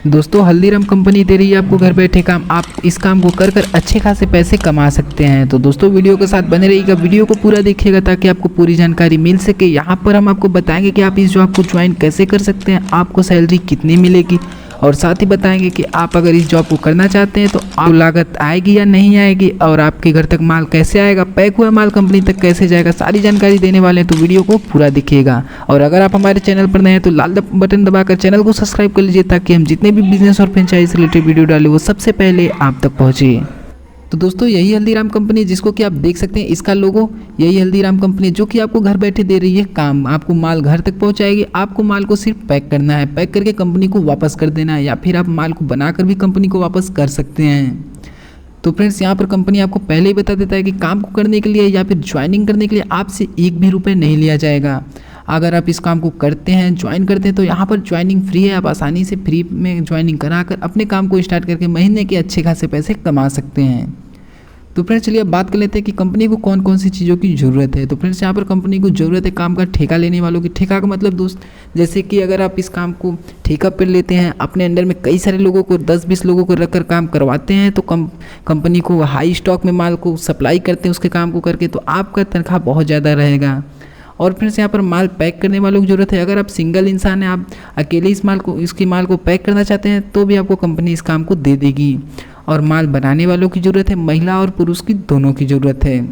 दोस्तों हल्दीराम कंपनी दे रही है आपको घर बैठे काम। आप इस काम को कर कर अच्छे खासे पैसे कमा सकते हैं। तो दोस्तों वीडियो के साथ बने रहिएगा, वीडियो को पूरा देखिएगा ताकि आपको पूरी जानकारी मिल सके। यहाँ पर हम आपको बताएंगे कि आप इस जॉब को ज्वाइन कैसे कर सकते हैं, आपको सैलरी कितनी मिलेगी, और साथ ही बताएंगे कि आप अगर इस जॉब को करना चाहते हैं तो आप लागत आएगी या नहीं आएगी, और आपके घर तक माल कैसे आएगा, पैक हुआ माल कंपनी तक कैसे जाएगा, सारी जानकारी देने वाले हैं। तो वीडियो को पूरा देखिएगा। और अगर आप हमारे चैनल पर नए हैं तो लाल बटन दबाकर चैनल को सब्सक्राइब कर लीजिए ताकि हम जितने भी बिजनेस और फ्रेंचाइज से रिलेटेड वीडियो डालें वो सबसे पहले आप तक पहुँचे। तो दोस्तों यही हल्दीराम कंपनी जिसको कि आप देख सकते हैं, इसका लोगो यही हल्दीराम कंपनी जो कि आपको घर बैठे दे रही है काम। आपको माल घर तक पहुंचाएगी, आपको माल को सिर्फ पैक करना है, पैक करके कंपनी को वापस कर देना है, या फिर आप माल को बनाकर भी कंपनी को वापस कर सकते हैं। तो फ्रेंड्स यहाँ पर कंपनी आपको पहले ही बता देता है कि काम को करने के लिए या फिर ज्वाइनिंग करने के लिए आपसे एक भी रुपये नहीं लिया जाएगा। अगर आप इस काम को करते हैं, ज्वाइन करते हैं, तो यहाँ पर ज्वाइनिंग फ्री है। आप आसानी से फ्री में ज्वाइनिंग कराकर अपने काम को स्टार्ट करके महीने के अच्छे खासे पैसे कमा सकते हैं। तो फ्रेंड्स चलिए अब बात कर लेते हैं कि कंपनी को कौन कौन सी चीज़ों की ज़रूरत है। तो फ्रेंड्स यहाँ पर कंपनी को ज़रूरत है काम का ठेका लेने वालों की। ठेका का मतलब दोस्त, जैसे कि अगर आप इस काम को ठेका पर लेते हैं, अपने अंडर में कई सारे लोगों को 10-20 लोगों को रखकर काम करवाते हैं, तो कंपनी को हाई स्टॉक में माल को सप्लाई करते हैं उसके काम को करके, तो आपका तनख्वाह बहुत ज़्यादा रहेगा। और फ्रेंड्स यहाँ पर माल पैक करने वालों की ज़रूरत है। अगर आप सिंगल इंसान हैं, आप अकेले इसकी माल को पैक करना चाहते हैं, तो भी आपको कंपनी इस काम को दे देगी। और माल बनाने वालों की ज़रूरत है, महिला और पुरुष की दोनों की ज़रूरत है।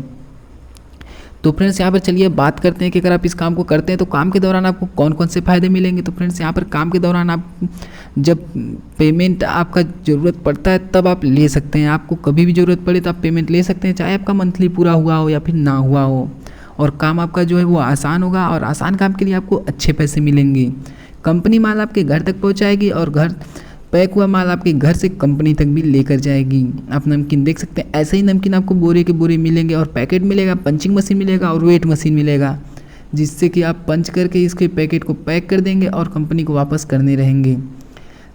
तो फ्रेंड्स यहाँ पर चलिए बात करते हैं कि अगर आप इस काम को करते हैं तो काम के दौरान आपको कौन कौन से फ़ायदे मिलेंगे। तो फ्रेंड्स यहाँ पर काम के दौरान आप जब पेमेंट आपका ज़रूरत पड़ता है तब आप ले सकते हैं। आपको कभी भी ज़रूरत पड़े तो आप पेमेंट ले सकते हैं, चाहे आपका मंथली पूरा हुआ हो या फिर ना हुआ हो। और काम आपका जो है वो आसान होगा, और आसान काम के लिए आपको अच्छे पैसे मिलेंगे। कंपनी माल आपके घर तक पहुँचाएगी, और घर पैक हुआ माल आपके घर से कंपनी तक भी लेकर जाएगी। आप नमकीन देख सकते हैं, ऐसे ही नमकीन आपको बोरे के बोरे मिलेंगे, और पैकेट मिलेगा, पंचिंग मशीन मिलेगा और वेट मशीन मिलेगा, जिससे कि आप पंच करके इसके पैकेट को पैक कर देंगे और कंपनी को वापस करने रहेंगे।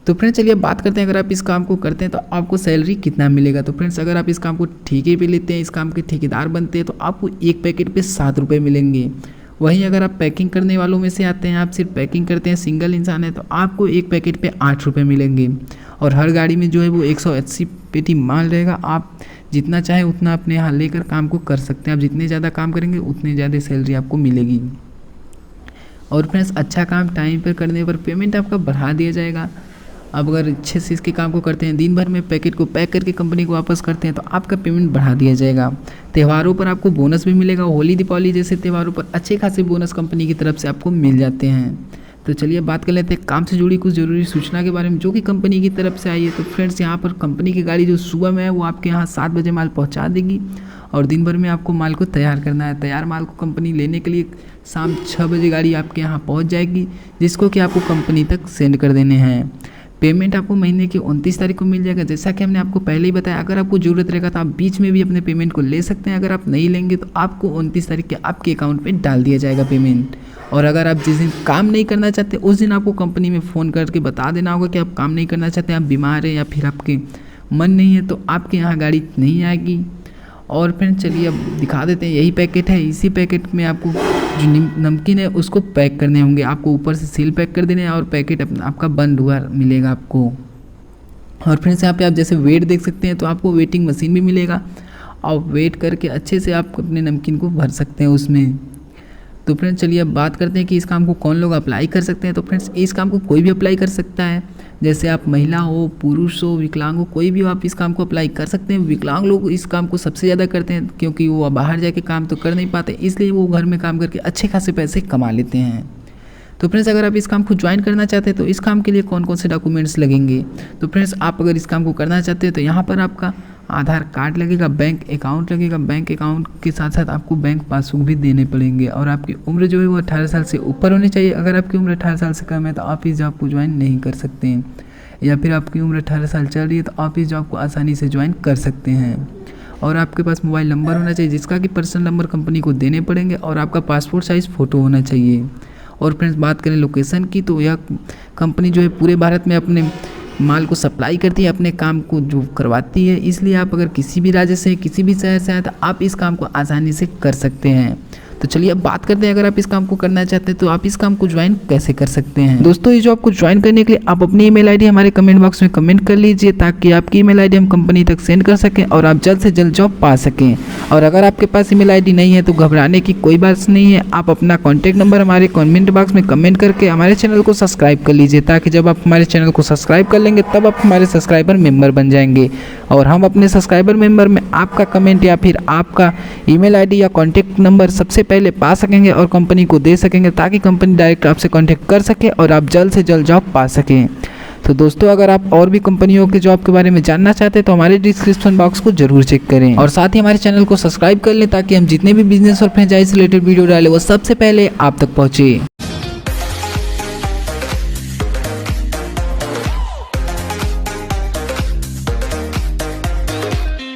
तो फ्रेंड्स चलिए बात करते हैं, अगर आप इस काम को करते हैं तो आपको सैलरी कितना मिलेगा। तो फ्रेंड्स अगर आप इस काम को ठेके पे लेते हैं, इस काम के ठेकेदार बनते हैं, तो आपको एक पैकेट पे 7 रुपये मिलेंगे। वहीं अगर आप पैकिंग करने वालों में से आते हैं, आप सिर्फ पैकिंग करते हैं, सिंगल इंसान है, तो आपको एक पैकेट पे 8 रुपये मिलेंगे। और हर गाड़ी में जो है वो 180 पेटी माल रहेगा। आप जितना चाहे उतना अपने यहाँ लेकर काम को कर सकते हैं। आप जितने ज़्यादा काम करेंगे उतनी ज़्यादा सैलरी आपको मिलेगी। और फ्रेंड्स अच्छा काम टाइम पर करने पर पेमेंट आपका बढ़ा दिया जाएगा। अब अगर अच्छे से इसके काम को करते हैं, दिन भर में पैकेट को पैक करके कंपनी को वापस करते हैं, तो आपका पेमेंट बढ़ा दिया जाएगा। त्योहारों पर आपको बोनस भी मिलेगा। होली दीपावली जैसे त्योहारों पर अच्छे खासे बोनस कंपनी की तरफ से आपको मिल जाते हैं। तो चलिए बात कर लेते हैं काम से जुड़ी कुछ ज़रूरी सूचना के बारे में जो कि कंपनी की तरफ से आई है। तो फ्रेंड्स यहाँ पर कंपनी की गाड़ी जो सुबह में है वो आपके यहाँ 7 बजे माल पहुँचा देगी, और दिन भर में आपको माल को तैयार करना है। तैयार माल को कंपनी लेने के लिए शाम 6 बजे गाड़ी आपके यहाँ पहुँच जाएगी, जिसको कि आपको कंपनी तक सेंड कर देने हैं। पेमेंट आपको महीने की 29 तारीख को मिल जाएगा। जैसा कि हमने आपको पहले ही बताया, अगर आपको ज़रूरत रहेगा तो आप बीच में भी अपने पेमेंट को ले सकते हैं। अगर आप नहीं लेंगे तो आपको 29 तारीख के आपके अकाउंट में डाल दिया जाएगा पेमेंट। और अगर आप जिस दिन काम नहीं करना चाहते उस दिन आपको कंपनी में फ़ोन करके बता देना होगा कि आप काम नहीं करना चाहते, आप बीमार हैं या फिर आपके मन नहीं है, तो आपके यहाँ गाड़ी नहीं आएगी। और फिर चलिए अब दिखा देते हैं, यही पैकेट है। इसी पैकेट में आपको जो नमकीन है उसको पैक करने होंगे। आपको ऊपर से सील पैक कर देने हैं और पैकेट आपका बंद हुआ मिलेगा आपको। और फ्रेंड्स यहाँ पे आप जैसे वेट देख सकते हैं, तो आपको वेटिंग मशीन भी मिलेगा, और वेट करके अच्छे से आप अपने नमकीन को भर सकते हैं उसमें। तो फ्रेंड्स चलिए अब बात करते हैं कि इस काम को कौन लोग अप्लाई कर सकते हैं। तो फ्रेंड्स इस काम को कोई भी अप्लाई कर सकता है, जैसे आप महिला हो, पुरुष हो, विकलांग हो, कोई भी आप इस काम को अप्लाई कर सकते हैं। विकलांग लोग इस काम को सबसे ज़्यादा करते हैं, क्योंकि वो बाहर जाके काम तो कर नहीं पाते, इसलिए वो घर में काम करके अच्छे खासे पैसे कमा लेते हैं। तो फ्रेंड्स अगर आप इस काम को ज्वाइन करना चाहते हैं तो इस काम के लिए कौन कौन से डॉक्यूमेंट्स लगेंगे। तो फ्रेंड्स आप अगर इस काम को करना चाहते हैं तो यहाँ पर आपका आधार कार्ड लगेगा, बैंक अकाउंट लगेगा, बैंक अकाउंट के साथ साथ आपको बैंक पासबुक भी देने पड़ेंगे, और आपकी उम्र जो है वो 18 साल से ऊपर होनी चाहिए। अगर आपकी उम्र 18 साल से कम है तो आप इस जॉब को ज्वाइन नहीं कर सकते हैं, या फिर आपकी उम्र 18 साल चल रही है तो आप इस जॉब को आसानी से ज्वाइन कर सकते हैं। और आपके पास मोबाइल नंबर होना चाहिए, जिसका कि पर्सनल नंबर कंपनी को देने पड़ेंगे, और आपका पासपोर्ट साइज़ फ़ोटो होना चाहिए। और फ्रेंड्स बात करें लोकेशन की, तो यह कंपनी जो है पूरे भारत में अपने माल को सप्लाई करती है, अपने काम को जो करवाती है। इसलिए आप अगर किसी भी राज्य से, किसी भी शहर से आए तो आप इस काम को आसानी से कर सकते हैं। तो चलिए अब बात करते हैं, अगर आप इस काम को करना चाहते हैं तो आप इस काम को ज्वाइन कैसे कर सकते हैं। दोस्तों ये जॉब को ज्वाइन करने के लिए आप अपनी ईमेल आईडी हमारे कमेंट बॉक्स में कमेंट कर लीजिए, ताकि आपकी ईमेल आईडी हम कंपनी तक सेंड कर सकें और आप जल्द से जल्द जॉब पा सकें। और अगर आपके पास ईमेल आईडी नहीं है तो घबराने की कोई बात नहीं है, आप अपना कॉन्टैक्ट नंबर हमारे कमेंट बॉक्स में कमेंट करके हमारे चैनल को सब्सक्राइब कर लीजिए, ताकि जब आप हमारे चैनल को सब्सक्राइब कर लेंगे तब आप हमारे सब्सक्राइबर मेंबर बन जाएंगे और हम अपने सब्सक्राइबर मेंबर में आपका कमेंट या फिर आपका ईमेल आईडी या कॉन्टैक्ट नंबर सबसे पहले पा सकेंगे और कंपनी को दे सकेंगे, ताकि कंपनी डायरेक्ट आपसे कॉन्टैक्ट कर सके और आप जल्द से जल्द जॉब पा सकें। तो दोस्तों अगर आप और भी कंपनियों के जॉब के बारे में जानना चाहते हैं तो हमारे डिस्क्रिप्शन बॉक्स को जरूर चेक करें और साथ ही हमारे चैनल को सब्सक्राइब कर लें, ताकि हम जितने भी बिजनेस और फ्रेंचाइज रिलेटेड वीडियो डालें वो सबसे पहले आप तक पहुँचे।